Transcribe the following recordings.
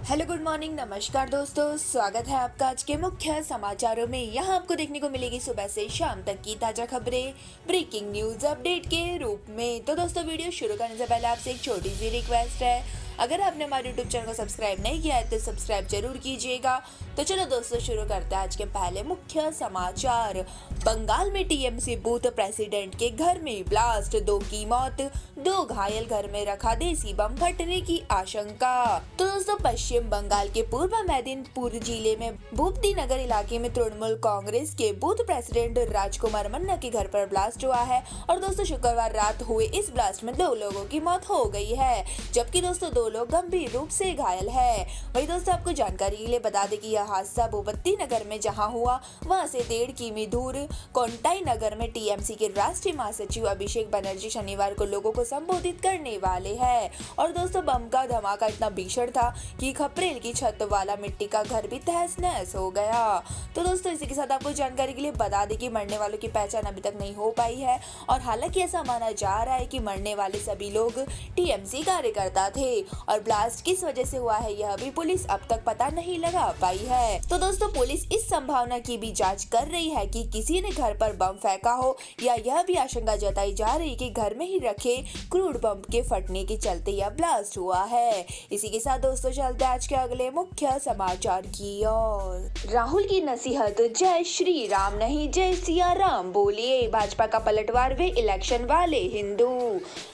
Hello good morning नमस्कार दोस्तों, स्वागत है आपका आज के मुख्य समाचारों में। यहाँ आपको देखने को मिलेगी सुबह से शाम तक की ताजा खबरें ब्रेकिंग न्यूज अपडेट के रूप में। तो दोस्तों वीडियो शुरू करने से पहले आपसे एक छोटी सी रिक्वेस्ट है, अगर आपने हमारे यूट्यूब चैनल को सब्सक्राइब नहीं किया है तो सब्सक्राइब जरूर कीजिएगा। तो चलो दोस्तों शुरू करते हैं आज के पहले मुख्य समाचार। बंगाल में टीएमसी बूथ प्रेसिडेंट के घर में ब्लास्ट, 2 की मौत, 2 घायल, घर में रखा देसी बम फटने की आशंका। तो दोस्तों पश्चिम बंगाल के पूर्व मेदिनीपुर जिले में भूपति नगर इलाके में तृणमूल कांग्रेस के बूथ प्रेसिडेंट राजकुमार मन्ना के घर पर ब्लास्ट हुआ है। और दोस्तों शुक्रवार रात हुए इस ब्लास्ट में 2 लोगों की मौत हो गई है, जबकि दोस्तों 2 लोग गंभीर रूप से घायल है। वही दोस्तों आपको जानकारी के लिए बता दें कि यह हादसा भूपति नगर में जहां हुआ वहां से 1.5 किमी दूर कोंटाई नगर में टीएमसी के राष्ट्रीय महासचिव अभिषेक बनर्जी शनिवार को लोगों को संबोधित करने वाले हैं। और दोस्तों बम का धमाका इतना भीषण था कि खपरेल की छत वाला मिट्टी का घर भी तहस नहस हो गया। तो दोस्तों इसी के साथ आपको जानकारी के लिए बता दें कि मरने वालों की पहचान अभी तक नहीं हो पाई है, और हालांकि ऐसा माना जा रहा है कि मरने वाले सभी लोग टीएमसी कार्यकर्ता थे और ब्लास्ट किस वजह से हुआ है यह भी पुलिस अब तक पता नहीं लगा पाई है। तो दोस्तों पुलिस इस संभावना की भी जांच कर रही है कि किसी ने घर पर बम फेंका हो, या यह भी आशंका जताई जा रही है कि घर में ही रखे क्रूड बम के फटने के चलते यह ब्लास्ट हुआ है। इसी के साथ दोस्तों चलते आज के अगले मुख्य समाचार की ओर। राहुल की नसीहत, जय श्री राम नहीं जय सिया राम बोलिए, भाजपा का पलटवार वे इलेक्शन वाले हिंदू।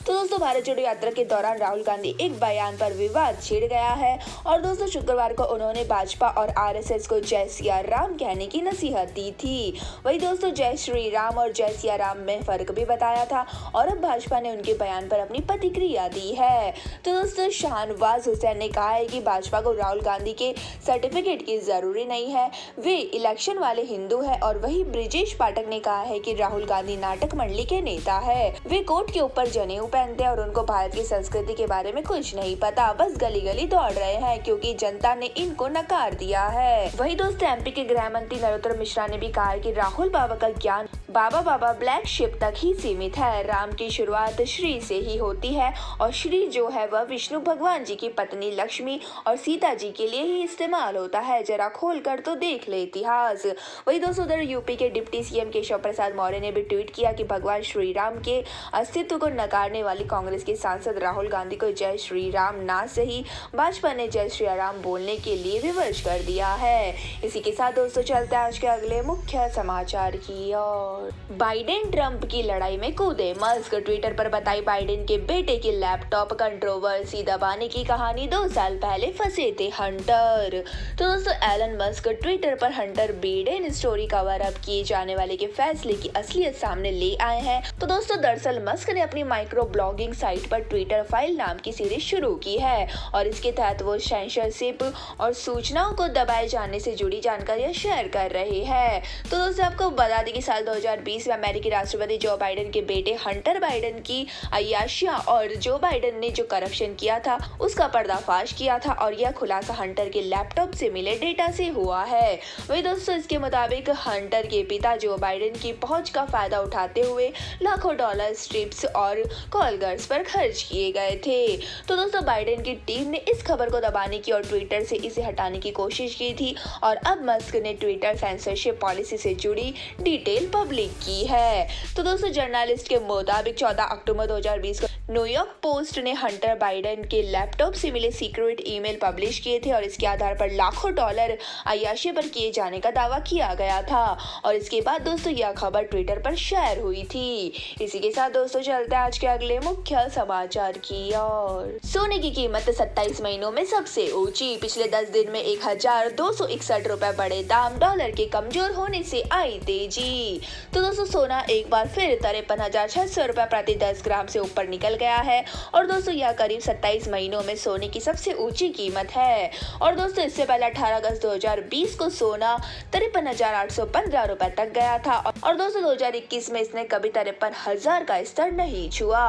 तो दोस्तों भारत जोड़ो यात्रा के दौरान राहुल गांधी एक बयान पर विवाद छिड़ गया है, और दोस्तों शुक्रवार को उन्होंने भाजपा और आरएसएस को जय सिया राम कहने की नसीहत दी थी। वही दोस्तों जय श्री राम और जय सिया राम में फर्क भी बताया था, और अब भाजपा ने उनके बयान पर अपनी प्रतिक्रिया दी है। तो दोस्तों शाहनवाज हुसैन ने कहा है कि भाजपा को राहुल गांधी के सर्टिफिकेट की जरूरी नहीं है, वे इलेक्शन वाले हिंदू है। और वही ब्रिजेश पाठक ने कहा है कि राहुल गांधी नाटक मंडली के नेता है, वे कोर्ट के ऊपर जनेऊ पहनते हैं और उनको भारत की संस्कृति के बारे में कुछ नहीं पता, बस गली गली दौड़ रहे हैं क्योंकि जनता ने इनको नकार दिया है। वही दोस्तों एमपी के गृह मंत्री नरोत्तम मिश्रा ने भी कहा है कि राहुल बाबा का ज्ञान बाबा ब्लैक शिप तक ही सीमित है। राम की शुरुआत श्री से ही होती है, और श्री जो है वह विष्णु भगवान जी की पत्नी लक्ष्मी और सीता जी के लिए ही इस्तेमाल होता है, जरा खोल कर तो देख ले इतिहास। वही दोस्तों उधर यूपी के डिप्टी सीएम केशव प्रसाद मौर्य ने भी ट्वीट किया कि भगवान श्री राम के अस्तित्व को नकारने वाली कांग्रेस के सांसद राहुल गांधी को जय श्री राम ना सही भाजपा ने जय श्री राम बोलने के लिए विवश कर दिया है। इसी के साथ दोस्तों चलते हैं आज के अगले मुख्य समाचार की ओर। बाइडेन ट्रंप की लड़ाई में कूदे, मस्क ट्विटर पर बताई बाइडेन के बेटे की लैपटॉप कंट्रोवर्सी दबाने की कहानी। 2 साल पहले फंसे थे हंटर। तो दोस्तों एलन मस्क ट्विटर पर Hunter Biden story cover up किए जाने वाले के फैसले की असलियत सामने ले आए हैं। तो दोस्तों दरअसल मस्क ने अपनी माइक्रो ब्लॉगिंग साइट पर ट्विटर फाइल नाम की सीरीज शुरू की है, और इसके तहत वो सेंसरशिप और सूचनाओं को दबाए जाने से जुड़ी जानकारियां शेयर कर रहे हैं। तो दोस्तों आपको बता दें कि साल 2020 में अमेरिकी राष्ट्रपति जो बाइडेन के बेटे हंटर बाइडेन की अय्याशियां और जो बाइडेन ने जो करप्शन किया था उसका पर्दाफाश किया था, और यह खुलासा हंटर के लैपटॉप से मिले डेटा से हुआ है। वही दोस्तों इसके मुताबिक हंटर के पिता जो बाइडेन की पहुंच का फायदा उठाते हुए लाखों डॉलर स्ट्रिप्स और कॉल गर्ल्स पर खर्च किए गए थे। तो दोस्तों बाइडेन की टीम ने इस खबर को दबाने की और ट्विटर से इसे हटाने की कोशिश की थी, और अब मस्क ने ट्विटर सेंसरशिप पॉलिसी से जुड़ी डिटेल पब्लिक की है। तो दोस्तों जर्नलिस्ट के मुताबिक 14 अक्टूबर 2020 को न्यूयॉर्क पोस्ट ने हंटर बाइडेन के लैपटॉप से मिले सीक्रेट ईमेल पब्लिश किए थे, और इसके आधार पर लाखों डॉलर अय्याशी पर किए जाने का दावा किया गया था, और इसके बाद दोस्तों यह खबर ट्विटर पर शेयर हुई थी। इसी के साथ दोस्तों चलते हैं आज के अगले मुख्य समाचार की ओर। सोने की कीमत 27 महीनों में सबसे ऊंची, पिछले 10 दिन में 1261 रुपए बढ़े दाम, डॉलर के कमजोर होने से आई तेजी। तो दोस्तों सोना एक बार फिर 53,600 रुपए प्रति 10 ग्राम से ऊपर निकल गया है, और दोस्तों यह करीब 27 महीनों में सोने की सबसे ऊंची कीमत है। और दोस्तों इससे पहले 18 अगस्त 2020 को सोना 53,815 रुपए तक गया था, और दोस्तों 2021 में इसने कभी 53,000 का स्तर नहीं छुआ।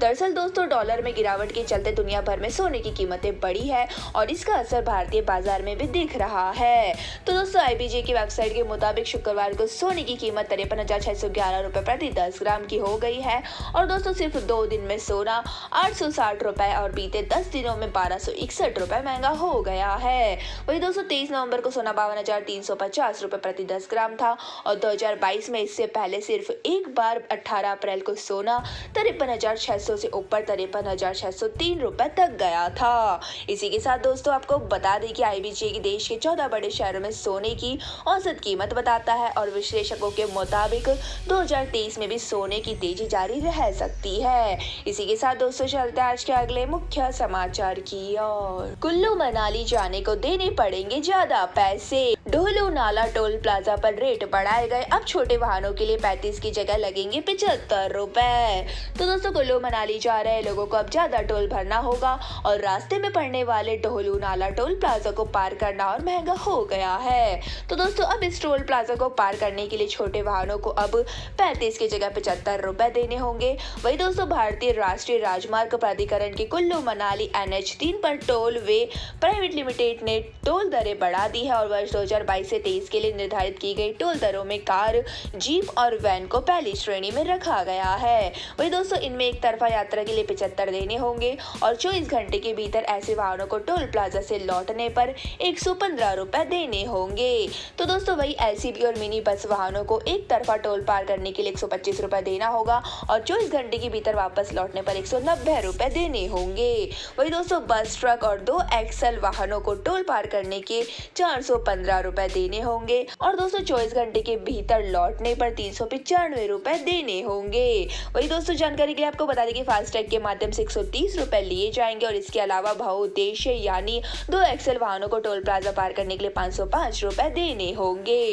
दरअसल दोस्तों डॉलर में गिरावट के चलते दुनिया भर में सोने की कीमतें बढ़ी है, और इसका असर भारतीय बाजार में भी दिख रहा है। तो दोस्तों आईबीजे की वेबसाइट के मुताबिक शुक्रवार को सोने की कीमत 53,611 रुपए प्रति 10 ग्राम की हो गई है, और दोस्तों सिर्फ 2 दिन में सोने सोना 860 रुपए और बीते 10 दिनों में 1261 रुपए महंगा हो गया है। वहीं दोस्तों 23 नवंबर को सोना 52,350 रुपए प्रति 10 ग्राम था और 2022 में इससे पहले सिर्फ एक बार 18 अप्रैल को सोना 53,600 से ऊपर 53,603 रुपए तक गया था। इसी के साथ दोस्तों आपको बता दें कि IBJ देश के 14 बड़े शहरों में सोने की औसत कीमत बताता है और विश्लेषकों के मुताबिक 2023 में भी सोने की तेजी जारी रह सकती है। इसी के साथ दोस्तों चलते हैं आज के अगले मुख्य समाचार की ओर। कुल्लू मनाली जाने को देने पड़ेंगे ज्यादा पैसे, ढोलू नाला टोल प्लाजा पर रेट बढ़ाए गए। अब छोटे वाहनों के लिए 35 की जगह लगेंगे 75 रुपए। तो दोस्तों कुल्लू मनाली जा रहे लोगों को अब ज्यादा टोल भरना होगा और रास्ते में पड़ने वाले ढोलू नाला टोल प्लाजा को पार करना और महंगा हो गया है। तो दोस्तों अब इस टोल प्लाजा को पार करने के लिए छोटे वाहनों को अब 35 की जगह 75 रुपए देने होंगे। वही दोस्तों भारतीय राष्ट्रीय राजमार्ग प्राधिकरण की कुल्लू मनाली NH3 पर टोल वे प्राइवेट लिमिटेड ने टोल दरें बढ़ा दी है और वर्ष 2022 से 23 के लिए निर्धारित की गई टोल दरों में कार, जीप और वैन को पहली श्रेणी में रखा गया है। वही दोस्तों इनमें एक तरफा यात्रा के लिए 75 देने होंगे और 24 घंटे के भीतर ऐसे वाहनों को टोल प्लाजा से लौटने पर 115 रुपए देने होंगे। तो दोस्तों वही LCV और मिनी बस वाहनों को एक तरफा टोल पार करने के लिए 125 रुपए देना होगा और 24 घंटे के भीतर वापस लौटने पर 190 रुपए देने होंगे। वही दोस्तों बस, ट्रक और 2 एक्सल वाहनों को टोल पार करने के 415 रुपए देने होंगे और दोस्तों 24 घंटे के भीतर लौटने पर 395 रुपए देने होंगे। वही दोस्तों जानकारी के लिए आपको बता दें कि फास्टैग के माध्यम से 130 रुपए लिए जाएंगे और इसके अलावा बहुउद्देश्य यानी 2 एक्सल वाहनों को टोल प्लाजा पार करने के लिए 505 रुपए देने होंगे।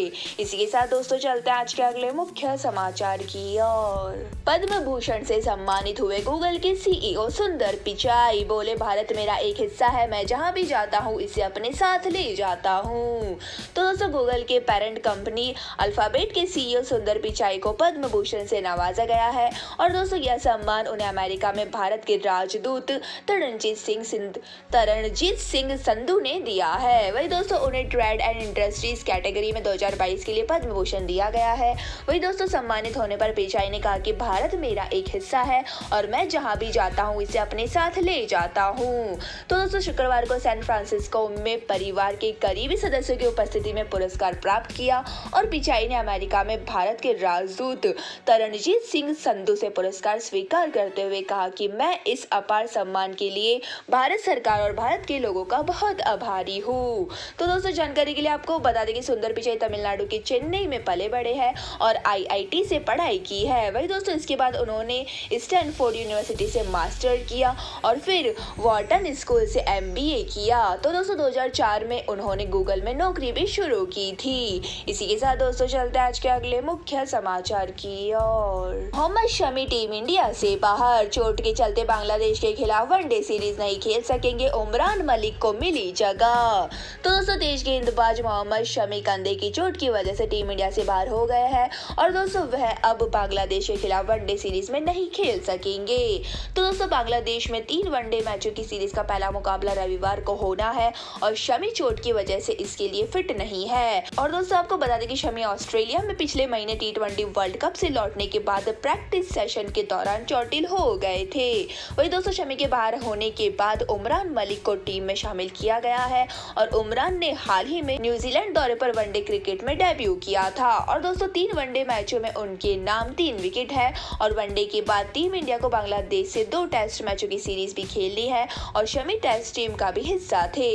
इसी के साथ दोस्तों चलते हैं आज के अगले मुख्य समाचार की ओर। पद्म भूषण से सम्मानित हुए गूगल के CEO सुंदर पिचाई, बोले भारत मेरा एक हिस्सा है, मैं जहां भी जाता हूं इसे अपने साथ ले जाता हूं। तो दोस्तों गूगल के पेरेंट कंपनी अल्फाबेट के CEO सुंदर पिचाई को पद्म भूषण से नवाजा गया है और दोस्तों यह सम्मान उन्हें अमेरिका में भारत के राजदूत तरणजीत सिंह संधू ने दिया है। वही दोस्तों उन्हें ट्रेड एंड इंडस्ट्रीज कैटेगरी में 2022 के लिए पद्म भूषण दिया गया है। वही दोस्तों सम्मानित होने पर पिचाई ने कहा कि भारत मेरा एक हिस्सा है और मैं जहां भी जाता हूं इसे अपने साथ ले जाता हूं। तो दोस्तों शुक्रवार को सैन फ्रांसिस्को में परिवार के करीबी सदस्यों की उपस्थिति में पुरस्कार प्राप्त किया और पिचाई ने अमेरिका में भारत के राजदूत तरणजीत सिंह संधू से पुरस्कार स्वीकार करते हुए कहा कि मैं इस अपार सम्मान के लिए भारत सरकार और भारत के लोगों का बहुत आभारी हूँ। तो दोस्तों जानकारी के लिए आपको बता दें कि सुंदर पिचाई तमिलनाडु के चेन्नई में पले बड़े हैं और IIT से पढ़ाई की है। वही दोस्तों इसके बाद उन्होंने स्टैनफोर्ड यूनिवर्सिटी से मास्टर किया और फिर वॉर्टन स्कूल से MBA किया। तो दोस्तों 2004 में उन्होंने गूगल में नौकरी भी शुरू की थी। इसी के साथ दोस्तों चलते हैं आज के अगले मुख्य समाचार की ओर। मोहम्मद शमी टीम इंडिया से बाहर, चोट के चलते बांग्लादेश के खिलाफ वनडे सीरीज नहीं खेल सकेंगे, उमरान मलिक को मिली जगह। तो दोस्तों तेज गेंदबाज मोहम्मद शमी कंधे की चोट की वजह से टीम इंडिया से बाहर हो गए हैं और दोस्तों वह अब बांग्लादेश के खिलाफ वनडे सीरीज में नहीं खेल सकेंगे। तो दोस्तों बांग्लादेश में 3 वनडे मैचों की सीरीज का पहला मुकाबला रविवार को होना है और शमी चोट की वजह से इसके लिए फिट नहीं है। और दोस्तों आपको बता दें कि शमी ऑस्ट्रेलिया में पिछले महीने T20 वर्ल्ड कप से लौटने के बाद प्रैक्टिस सेशन के दौरान चोटिल हो गए थे। वही दोस्तों शमी के बाहर होने के बाद उमरान मलिक को टीम में शामिल किया गया है और उमरान ने हाल ही में न्यूजीलैंड दौरे पर वनडे क्रिकेट में डेब्यू किया था और दोस्तों 3 वनडे मैचों में उनके नाम 3 विकेट है और वनडे के बाद टीम इंडिया को बांग्लादेश से 2 टेस्ट मैचों की सीरीज भी खेलनी है और शमी टेस्ट टीम का भी हिस्सा थे।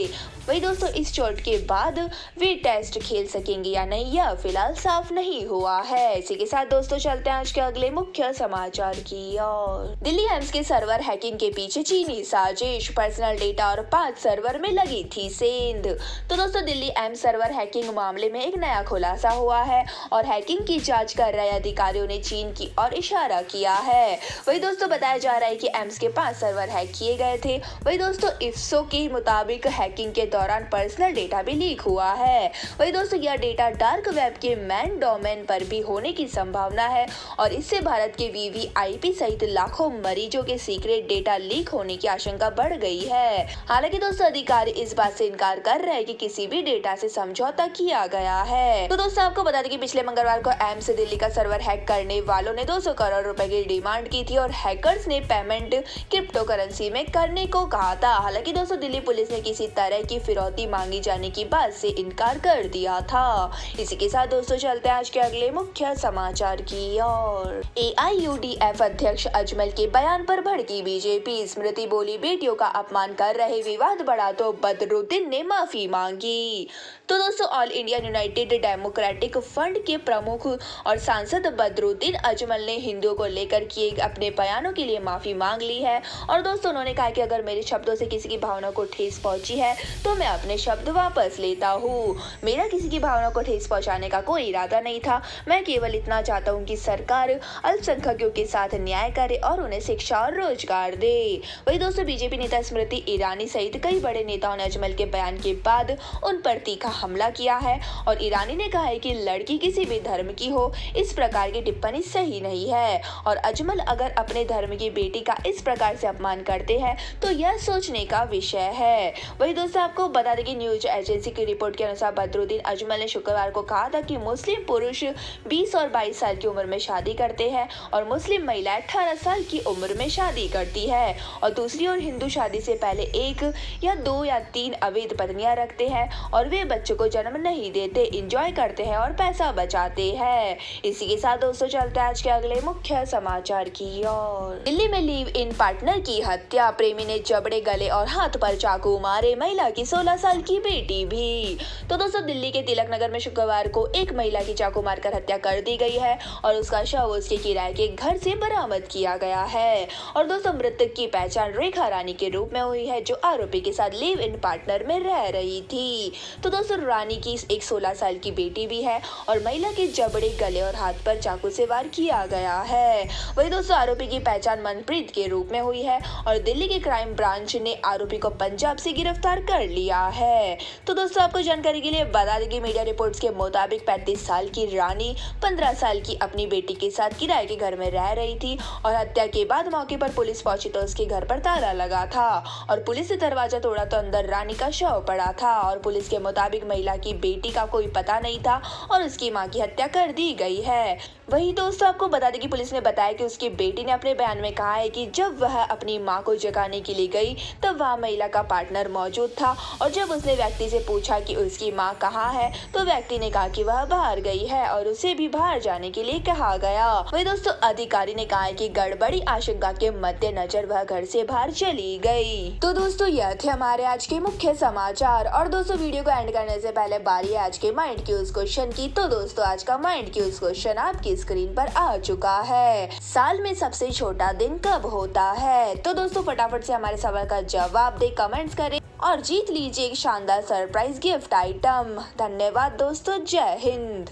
वही दोस्तों इस चोट के बाद वे टेस्ट खेल सकेंगे या नहीं यह फिलहाल साफ नहीं हुआ है। इसी के साथ दोस्तों चलते हैं आज के अगले मुख्य समाचार की ओर। दिल्ली एम्स के सर्वर हैकिंग के पीछे चीनी साजिश, पर्सनल डेटा और 5 सर्वर में लगी थी सेंध। तो दोस्तों दिल्ली एम्स सर्वर हैकिंग मामले में एक नया खुलासा हुआ है और हैकिंग की जांच कर रहे अधिकारियों ने चीन की ओर इशारा किया है। वही दोस्तों बताया जा रहा है कि एम्स के 5 सर्वर हैक किए गए थे। वही दोस्तों IFSO के मुताबिक हैकिंग के दौरान पर्सनल डेटा भी लीक हुआ है। है। वही दोस्तों यह डेटा डार्क वेब के मैन डोमेन पर भी होने की संभावना है और इससे भारत के वीवीआईपी सहित लाखों मरीजों के सीक्रेट डेटा लीक होने की आशंका बढ़ गई है। हालांकि दोस्तों अधिकारी इस बात से इनकार कर रहे हैं कि किसी भी डेटा से समझौता किया गया है। तो दोस्तों आपको बता दें कि पिछले मंगलवार को एम्स दिल्ली का सर्वर हैक करने वालों ने 200 करोड़ रुपए की डिमांड की थी और हैकर्स ने पेमेंट क्रिप्टो करेंसी में करने को कहा था। हालांकि दोस्तों दिल्ली पुलिस ने किसी तरह की फिरौती मांगी जाने की बात से इनकार कर दिया था। इसी के साथ दोस्तों चलते हैं आज के अगले मुख्य समाचार की ओर। AIUDF अध्यक्ष अजमल के बयान पर भड़की बीजेपी। स्मृति बोली बेटियों का अपमान कर रहे, विवाद बढ़ा तो बदरुद्दीन ने माफी मांगी। तो दोस्तों all India United democratic front के प्रमुख और सांसद बदरुद्दीन अजमल ने हिंदुओं को लेकर किए अपने बयानों के लिए माफी मांग ली है और दोस्तों उन्होंने कहा कि अगर मेरे शब्दों से किसी की भावना को ठेस पहुंची है तो मैं अपने शब्द वापस लेता हूं। मेरा किसी की भावना को ठेस पहुंचाने का कोई इरादा नहीं था। मैं केवल इतना चाहता हूं कि सरकार अल्पसंख्यकों के साथ न्याय करे और उन्हें शिक्षा और रोजगार दे। वही दोस्तों बीजेपी नेता स्मृति ईरानी सहित कई बड़े नेताओं ने अजमल के बयान के बाद उन पर तीखा हमला किया है और ईरानी ने कहा है कि लड़की किसी भी धर्म की हो, इस प्रकार की टिप्पणी सही नहीं है और अजमल अगर अपने धर्म की बेटी का इस प्रकार से अपमान करते हैं तो यह सोचने का विषय है। वही दोस्तों आपको बता दें कि न्यूज एजेंसी की रिपोर्ट के अनुसार बदरुद्दीन अजमल ने शुक्रवार को कहा था कि मुस्लिम पुरुष 20 और 22 साल की उम्र में शादी करते हैं और मुस्लिम महिला 18 साल की उम्र में शादी करती है और दूसरी ओर हिंदू शादी से पहले 1 या 2 या 3 अवैध पत्नियां रखते हैं और वे बच्चों को जन्म नहीं देते, एंजॉय करते हैं और पैसा बचाते हैं। इसी के साथ दोस्तों चलते हैं आज के अगले मुख्य समाचार की ओर। दिल्ली में लिव इन पार्टनर की हत्या, प्रेमी ने जबड़े गले और हाथ पर चाकू मारे, महिला की 16 साल की बेटी भी। तो दोस्तों दिल्ली के तिलक नगर में शुक्रवार को एक महिला की चाकू मारकर हत्या कर दी गई है और उसका शव उसके किराए के घर से बरामद किया गया है और दोस्तों मृतक की पहचान रेखा रानी के रूप में हुई है जो आरोपी के साथ लिव इन पार्टनर में रह रही थी। तो दोस्तों रानी की एक 16 साल की बेटी भी है और महिला के जबड़े गले और हाथ पर चाकू से वार किया गया है। वही दोस्तों आरोपी की पहचान मनप्रीत के रूप में हुई है और दिल्ली के क्राइम ब्रांच ने आरोपी को पंजाब से गिरफ्तार कर लिया है। तो दोस्तों आपको जानकारी के लिए बता दें कि मीडिया रिपोर्ट्स के मुताबिक 35 साल की रानी 15 साल की अपनी बेटी के साथ किराए के घर में रह रही थी और हत्या के बाद मौके पर पुलिस पहुंची तो उसके घर पर ताला लगा था और पुलिस ने दरवाजा तोड़ा तो अंदर रानी का शव पड़ा था और पुलिस के मुताबिक महिला की बेटी का कोई पता नहीं था और उसकी मां की हत्या कर दी गई है। वही दोस्तों आपको बता दें कि पुलिस ने बताया कि उसकी बेटी ने अपने बयान में कहा है कि जब वह अपनी मां को जगाने के लिए गई तब वह महिला का पार्टनर मौजूद था और जब उसने व्यक्ति से पूछा कि उसकी मां कहाँ है तो व्यक्ति ने कहा कि वह बाहर गई है और उसे भी बाहर जाने के लिए कहा गया। वही दोस्तों अधिकारी ने कहा है कि गड़बड़ी आशंका के मद्देनजर वह घर से बाहर चली गई। तो दोस्तों यह थे हमारे आज के मुख्य समाचार और दोस्तों वीडियो को एंड करने से पहले बारी है आज के माइंड क्यूज क्वेश्चन की। तो दोस्तों आज का माइंड क्यूज क्वेश्चन आपकी स्क्रीन पर आ चुका है। साल में सबसे छोटा दिन कब होता है? तो दोस्तों फटाफट से हमारे सवाल का जवाब दे, कमेंट्स करें और जीत लीजिए एक शानदार सरप्राइज गिफ्ट आइटम। धन्यवाद दोस्तों, जय हिंद।